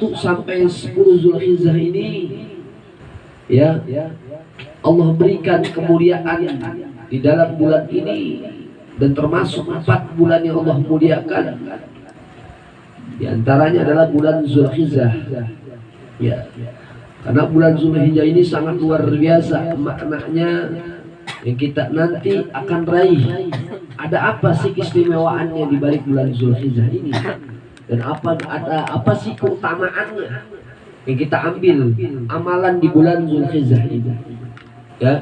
1 sampai 10 Zulhijjah ini ya Allah berikan kemuliaan di dalam bulan ini, dan termasuk 4 bulan yang Allah muliakan. Di antaranya adalah bulan Zulhijjah. Ya. Karena bulan Zulhijjah ini sangat luar biasa maknanya yang kita nanti akan raih. Ada apa sih keistimewaannya di balik bulan Zulhijjah ini? Dan apa sih keutamaannya yang kita ambil amalan di bulan Zulhijjah ini? Ya.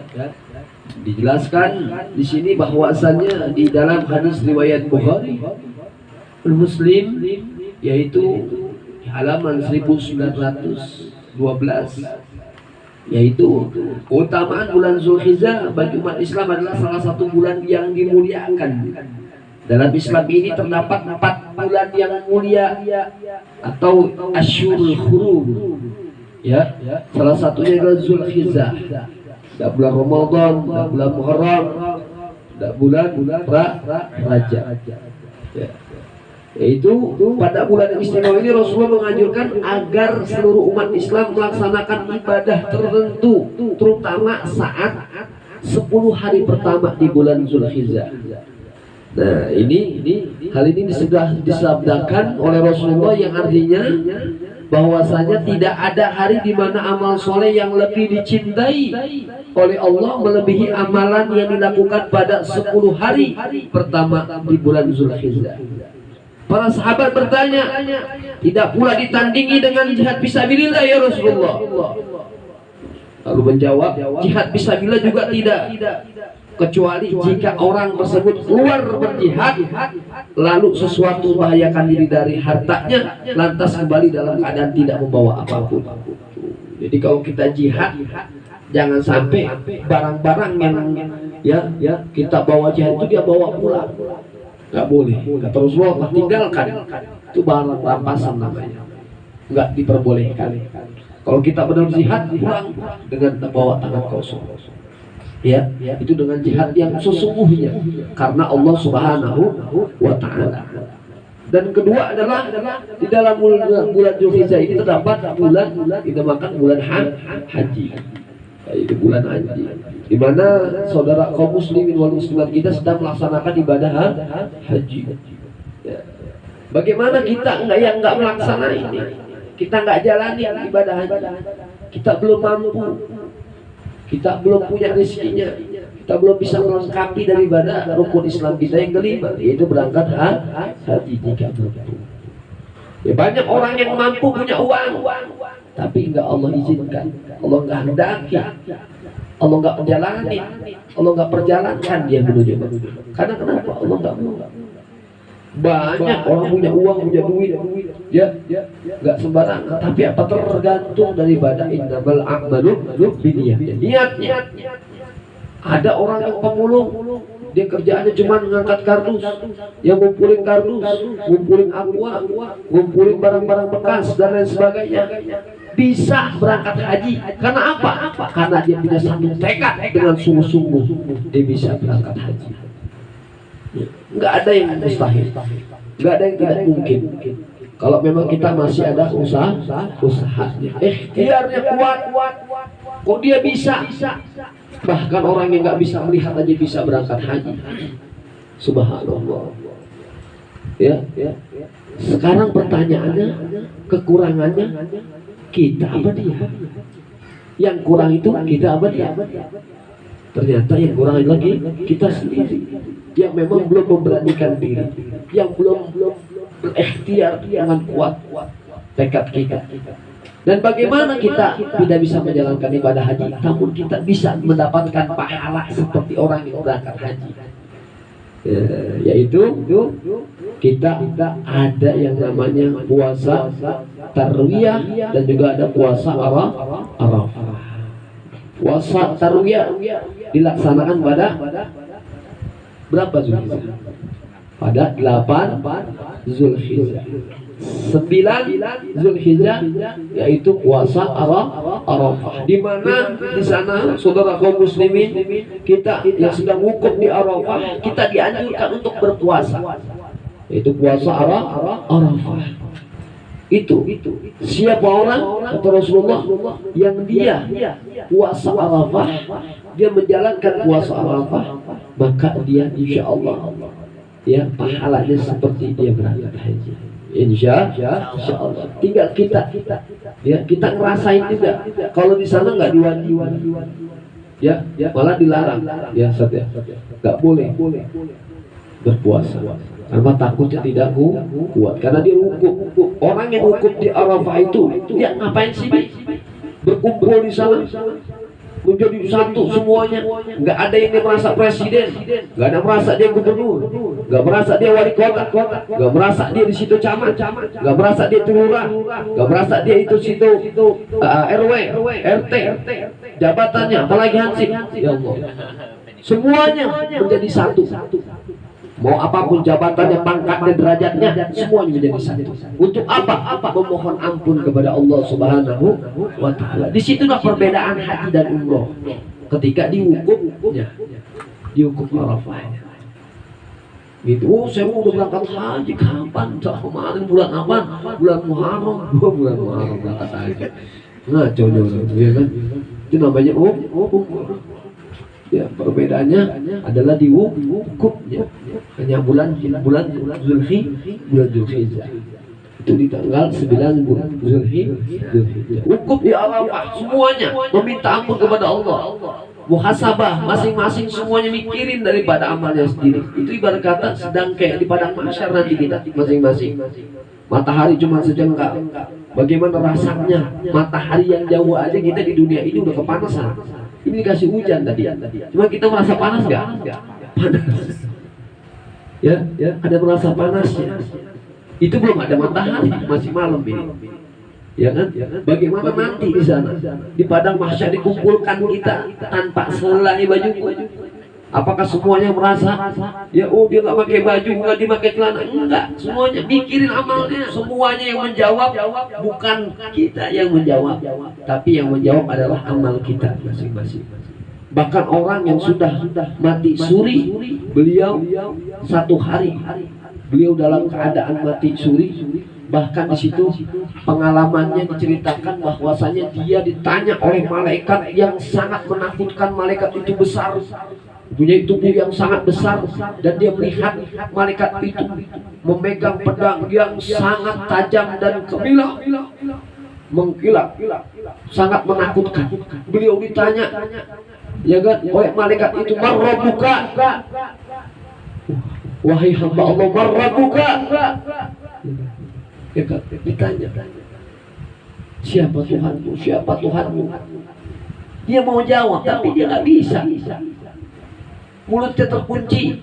Dijelaskan di sini bahwasannya di dalam hadis riwayat Bukhari Muslim, yaitu halaman 1912, yaitu keutamaan bulan Zulhijjah bagi umat Islam adalah salah satu bulan yang dimuliakan. Dalam Islam ini terdapat 4 bulan yang mulia atau Asyhurul Hurum. Ya, salah satunya adalah Zulhijjah. Ada bulan Ramadan, ada bulan Muharram, ada bulan Rajab. Ya. Yaitu pada bulan istimewa ini Rasulullah menganjurkan agar seluruh umat Islam melaksanakan ibadah tertentu, terutama saat 10 hari pertama di bulan Zulhijjah. Nah, hal ini sudah disabdakan oleh Rasulullah, yang artinya bahwasanya tidak ada hari di mana amal soleh yang lebih dicintai oleh Allah melebihi amalan yang dilakukan pada 10 hari pertama di bulan Zulhijjah. Para sahabat bertanya, tidak pula ditandingi dengan jihad fisabilillah ya Rasulullah? Lalu menjawab, jihad fisabilillah juga tidak, kecuali jika orang tersebut keluar berjihad lalu sesuatu membahayakan diri dari hartanya, lantas kembali dalam keadaan tidak membawa apapun. Jadi kalau kita jihad, jangan sampai barang-barang yang kita bawa jihad itu dia bawa pulang. Nggak boleh. Kata Rasulullah, tinggalkan. Itu barang rampasan namanya. Nggak diperbolehkan. Kalau kita benar jihad, pulang dengan bawa tangan kosong. Ya, itu dengan jihad yang sesungguhnya karena Allah Subhanahu wa Ta'ala. Dan kedua adalah di dalam bulan Zulhijjah ini terdapat bulan dinamakan bulan haji. Itu bulan haji, di mana saudara kaum muslimin wal muslimat kita sedang melaksanakan ibadah haji. Ya. Bagaimana kita nggak melaksanakan ini? Kita nggak jalani ibadah haji. Kita belum mampu. Kita belum punya rezekinya. Kita belum bisa melengkapi daripada rukun Islam kita yang kelima, yaitu berangkat haji jika mampu. Ya, banyak orang yang mampu punya uang, tapi enggak Allah izinkan, Allah enggak hendaki, Allah enggak menjalani, Allah enggak perjalankan dia menuju. Karena kenapa? Allah enggak mau. Banyak orang punya uang, punya duit, ya enggak sembarangan. Tapi apa, tergantung daripada innamal a'malu binniyat. Niatnya. Ada orang yang pemulung, dia kerjaannya cuma mengangkat kardus, yang ngumpulin kardus, ngumpulin aqua, ngumpulin barang-barang bekas dan lain sebagainya. Bisa berangkat haji. Karena apa? Karena dia punya satu tekad dengan sungguh-sungguh, dia bisa berangkat haji. Nggak ada yang mustahil, nggak ada yang tidak mungkin. Kalau memang kita masih ada usahanya, ikhtiarnya kuat, kok dia bisa. Bahkan orang yang nggak bisa melihat aja bisa berangkat haji. Subhanallah. Ya. Sekarang pertanyaannya, kekurangannya kita apa dia? Yang kurang itu kita apa dia? Ternyata yang kurang lagi kita sendiri, yang memang belum memberanikan diri, yang belum berikhtiar dengan kuat tekad kita. Dan bagaimana kita tidak bisa menjalankan ibadah haji, namun kita bisa mendapatkan pahala seperti orang yang berangkat haji, yaitu kita ada yang namanya puasa tarwiyah dan juga ada puasa Arafah. Puasa tarwiyah dilaksanakan pada berapa Zulhijjah? Pada 8 Zulhijjah. 9 Zulhijjah yaitu puasa Arafah, di mana di sana saudara kaum muslimin kita yang sedang wukuf di Arafah, kita dianjurkan untuk berpuasa, yaitu puasa Arafah. Itu siapa orang kata Rasulullah yang dia puasa Arafah, dia menjalankan puasa Arafah, maka dia insya Allah ya pahalanya seperti dia berangkat haji. Insya Allah. Tinggal kita ya kita ngerasain juga. Kalau di sana nggak diwanti-wanti ya malah dilarang ya Ustaz ya, nggak boleh berpuasa karena takutnya tidak kuat, karena dia wukuf. Orang yang wukuf di Arafah itu dia ngapain sih? Berkumpul di sana menjadi satu semuanya. Nggak ada yang dia merasa presiden, nggak ada merasa dia gubernur, nggak merasa dia wali kota, nggak merasa dia di situ camat, nggak merasa dia lurah, nggak merasa dia itu situ RW, RT, jabatannya apalagi hansip. Ya Allah, semuanya menjadi satu. Mau apapun jabatannya, pangkatnya, derajatnya, semuanya menjadi satu. Untuk apa? Memohon ampun kepada Allah Subhanahu wa Ta'ala. Disitulah perbedaan haji dan umroh. Ketika diwukufnya, diwukuf Arafah. Gitu. Oh, saya udah berangkat haji kapan? Kemarin bulan apa? Bulan Muharram. Bulan Muharram berangkat haji. Ngaco ya kan? Itu namanya umroh. Ya, perbedaannya adalah di wukufnya. Hanya bulan Zulhijjah. Itu di tanggal 9 bulan Zulhijjah. Wukuf di Arafah semuanya meminta ampun kepada Allah. Muhasabah masing-masing semuanya mikirin daripada amalnya sendiri. Itu ibarat kata sedang kayak di padang mahsyar nanti kita masing-masing. Matahari cuma sejengkal. Bagaimana rasanya matahari yang jauh aja kita di dunia ini udah kepanasan. Ini dikasih hujan tadi. Cuma kita merasa panas nggak? Panas. Ya, ada merasa panasnya. Itu belum ada matahari, masih malam ini. Ya kan? Bagaimana nanti di sana? Di padang mahsyar dikumpulkan kita tanpa selai baju. Apakah semuanya merasa ya dia nggak pakai baju, nggak dipakai celana? Enggak, semuanya mikirin amalnya. Semuanya yang menjawab bukan kita yang menjawab, tapi yang menjawab adalah amal kita masing-masing. Bahkan orang yang sudah mati suri, beliau satu hari beliau dalam keadaan mati suri. Bahkan di situ pengalamannya diceritakan bahwasanya dia ditanya oleh malaikat yang sangat menakutkan. Malaikat itu besar, punya tubuh yang sangat besar, dan dia melihat malaikat itu memegang pedang yang sangat tajam dan kemilau, mengkilat, sangat menakutkan. Beliau ditanya, ya kan, oleh malaikat itu, "Marrabuka?" Wahai hamba Allah, "Marrabuka?" Ya kan, ditanya, siapa Tuhanmu, siapa Tuhanmu? Dia mau jawab, tapi dia nggak bisa. Mulutnya terkunci,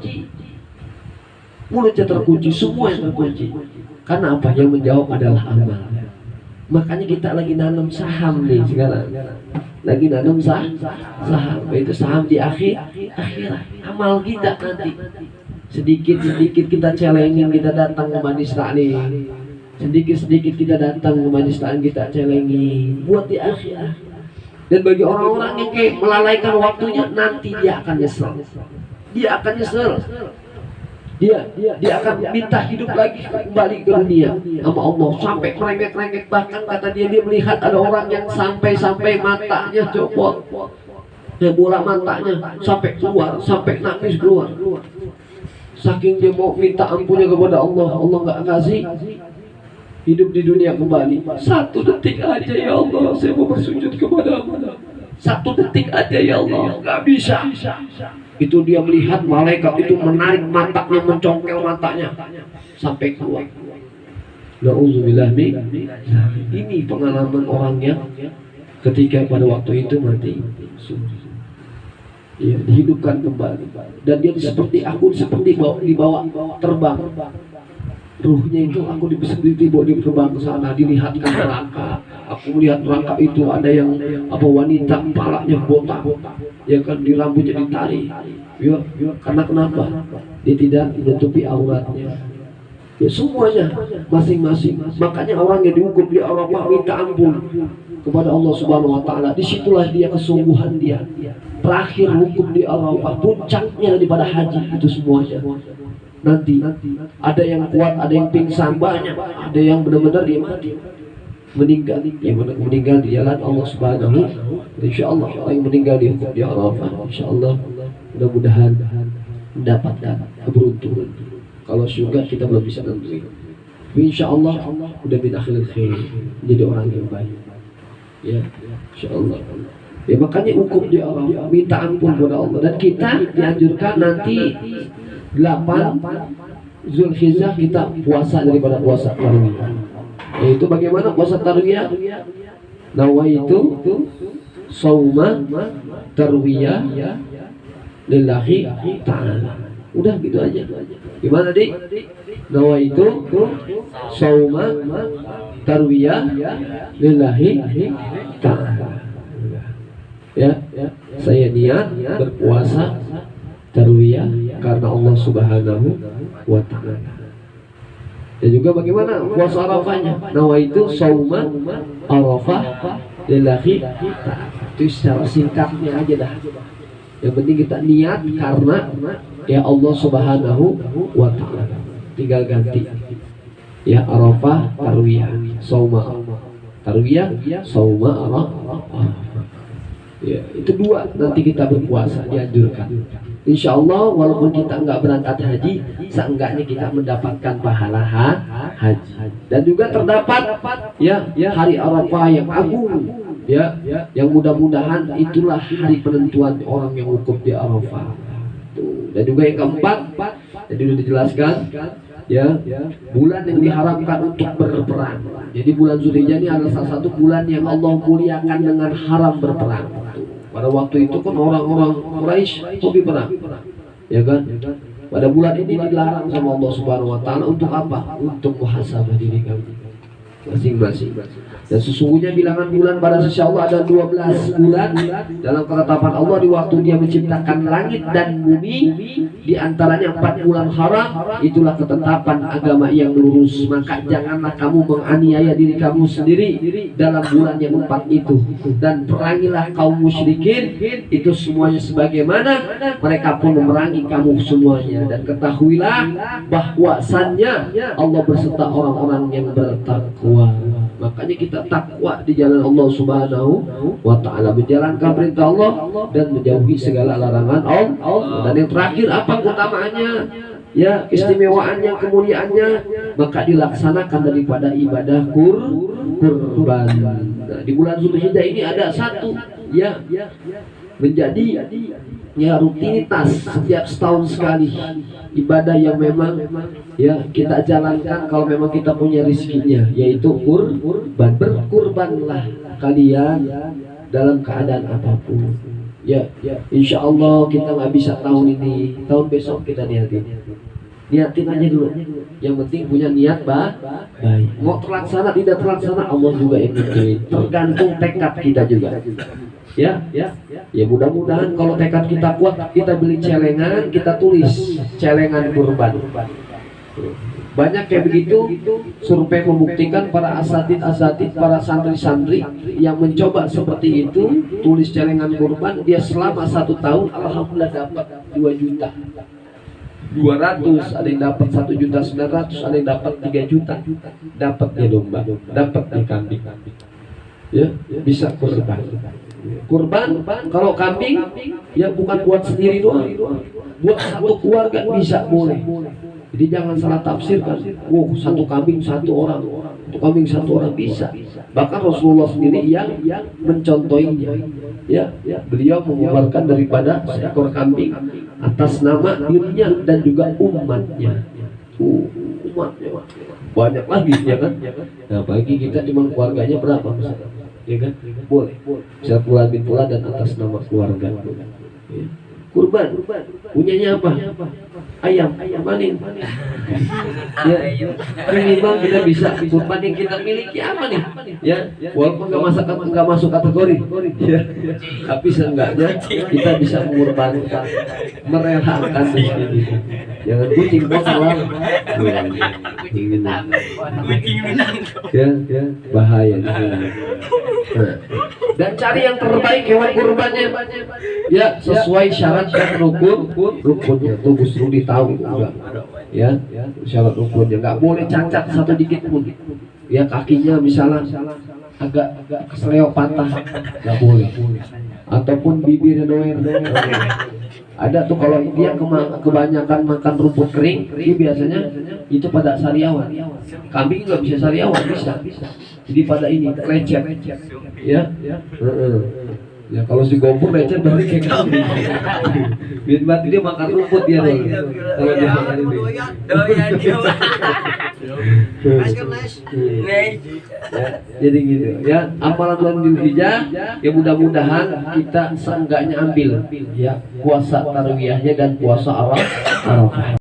semua yang terkunci. Karena apa? Yang menjawab adalah amal. Makanya kita lagi nanam saham nih sekarang. Lagi nanam saham. Itu saham di akhirat. Amal kita nanti. Sedikit-sedikit kita celengin, kita datang ke majelis taklim. Sedikit-sedikit kita datang ke majelis taklim, kita celengin buat di akhirat. Dan bagi orang-orang yang kayak melalaikan waktunya, nanti dia akan nyesel. Dia akan nyesel. Dia akan minta hidup lagi kembali ke dunia sama Allah sampai merengek-rengek. Bahkan kata dia melihat ada orang yang sampai matanya copot, bola matanya sampai keluar, sampai nangis keluar. Saking dia mau minta ampunnya kepada Allah, Allah nggak kasih. Hidup di dunia kembali. 1 detik aja ya Allah, saya mau bersujud kepada-Mu. 1 detik aja ya Allah, nggak bisa. Itu dia melihat malaikat itu menarik matanya, mencongkel matanya sampai keluar. Na'udzubillah min. Ini pengalaman orang yang ketika pada waktu itu mati, ya, dihidupkan kembali. Dan dia seperti dibawa terbang. Ruhnya itu aku dibawa dia terbang ke sana, dilihatkan neraka. Aku melihat neraka itu ada yang wanita kepalanya botak, ya kan, di rambutnya ditarik. Ya, karena kenapa? Dia tidak menutupi auratnya. Ya semuanya masing-masing. Makanya orang yang dihukum di Arafah minta ampun kepada Allah Subhanahu wa Ta'ala. Disitulah dia kesungguhan dia. Terakhir hukum di Arafah, puncaknya daripada haji itu semuanya. nanti ada yang kuat, ada yang pingsan banyak, ada yang benar-benar dia mati meninggal, yang meninggal di jalan Allah Subhanahu. Insya Allah orang yang meninggal di Arafah, Insya Allah mudah-mudahan mendapatkan keberuntungan. Kalau surga kita belum bisa nentuin, Insya Allah udah min akhiril khair, jadi orang yang baik. Ya, Insya Allah. Ya makanya hukum di Arafah, minta ampun kepada Allah, dan kita dianjurkan nanti 8 Zulhijjah kita puasa daripada puasa Tarwiyah. Yaitu bagaimana puasa Tarwiyah? Nawaitu sauma Tarwiyah lillahi ta'ala. Udah gitu aja. Gimana Dik? Nawaitu sauma Tarwiyah lillahi ta'ala. Ya, saya niat berpuasa Tarwiyah karena Allah Subhanahu wa ta'ala. Dan juga bagaimana puasa Arafahnya? Nawaitu sauma Arafah lillahi ta'ala. Itu secara singkatnya aja dah. Yang penting kita niat karena ya Allah Subhanahu wa ta'ala. Tinggal ganti. Ya Arafah Tarwiyah, sauma Tarwiyah, sauma Arafah. Ya, itu 2 nanti kita berpuasa dianjurkan. Insya Allah walaupun kita nggak berangkat haji, seenggaknya kita mendapatkan pahala haji. Dan juga terdapat ya hari Arafah yang agung, ya yang mudah-mudahan itulah hari penentuan orang yang wukuf di Arafah. Dan juga yang keempat, jadi sudah dijelaskan ya, bulan yang diharamkan untuk berperang. Jadi bulan Zulhijjah ini adalah salah satu bulan yang Allah muliakan dengan haram berperang. Pada waktu itu kan orang-orang Quraisy hobi perang, ya kan? Pada bulan ini dilarang sama Allah Subhanahu wa ta'ala untuk apa? Untuk muhasabah diri kami masing-masing. Dan sesungguhnya bilangan bulan pada sisi Allah ada 12 bulan dalam ketetapan Allah di waktu Dia menciptakan langit dan bumi. Di antaranya 4 bulan haram. Itulah ketetapan agama yang lurus. Maka janganlah kamu menganiaya diri kamu sendiri dalam bulan yang 4 itu. Dan perangilah kaum musyrikin. Itu semuanya sebagaimana mereka pun memerangi kamu semuanya. Dan ketahuilah bahwasannya Allah berserta orang-orang yang bertakwa. Makanya kita takwa di jalan Allah Subhanahu wa ta'ala, menjalankan perintah Allah dan menjauhi segala larangan Allah. Dan yang terakhir apa keutamaannya? Ya, istimewaannya, kemuliaannya, maka dilaksanakan daripada ibadah kurban. Nah, di bulan Zulhijjah ini ada satu ya menjadi ya rutinitas setiap setahun sekali, ibadah yang memang ya kita jalankan kalau memang kita punya rezekinya, yaitu kurban. Berkurbanlah kalian dalam keadaan apapun. Ya, insya Allah kita nggak bisa tahun ini, tahun besok kita niatin aja dulu. Yang penting punya niat baik. Mau terlaksana tidak terlaksana Allah juga yang nentuin. Tergantung tekad kita juga. Ya mudah-mudahan kalau tekad kita kuat, kita beli celengan, kita tulis celengan kurban. Banyak kayak begitu. Survei membuktikan para asatid, para santri-santri yang mencoba seperti itu, tulis celengan kurban, dia selama 1 tahun alhamdulillah dapat 2 juta 200, ada yang dapat 1.900.000, ada yang dapat 3 juta. Dapatnya domba, dapatnya kambing. Ya, bisa kurban. Kalau kambing ya bukan buat sendiri doang, buat satu keluarga bisa, boleh. Jadi jangan salah tafsirkan. Satu kambing 1 orang, satu kambing 1 orang bisa. Bahkan Rasulullah sendiri yang mencontohinya. Ya, beliau mengeluarkan daripada seekor kambing atas nama dirinya dan juga umatnya. Umatnya banyak lagi, ya kan? Nah, bagi kita cuma keluarganya berapa misalnya? Ya kan? Boleh. Bisa Fulan bin Fulan dan atas nama keluarga. Ya. Kurban. Punyanya apa? Ayam maning. Ya. Minimal kita bisa kurban yang kita miliki apa nih? Ya, walaupun nggak masuk kategori. Ya. Tapi seenggaknya kita bisa mengorbankan, merelakan di sini. Jangan kucing bokalan. Ya, bahaya. Dan cari yang terbaik hewan kurbannya, ya sesuai syarat dan rukunnya. Tuh Gus Rudi tahu enggak? ya syarat rukunnya nggak boleh cacat satu dikit pun. Ya kakinya misalnya agak kesleo patah nggak boleh, ataupun bibirnya doer. Ada tuh kalau dia kebanyakan makan rumput kering, dia biasanya itu pada sariawan. Kambing nggak bisa sariawan, bisa. Jadi pada ini lecet, ya. Ya kalau si gombur lecet berarti kayak kambing. Berarti dia makan rumput dia dong. Kalau dia makan ini. Ya, jadi gitu ya, amalan bulan Dzulhijjah ya, mudah-mudahan kita seenggaknya ambil ya puasa tarawiyahnya dan puasa Arafah.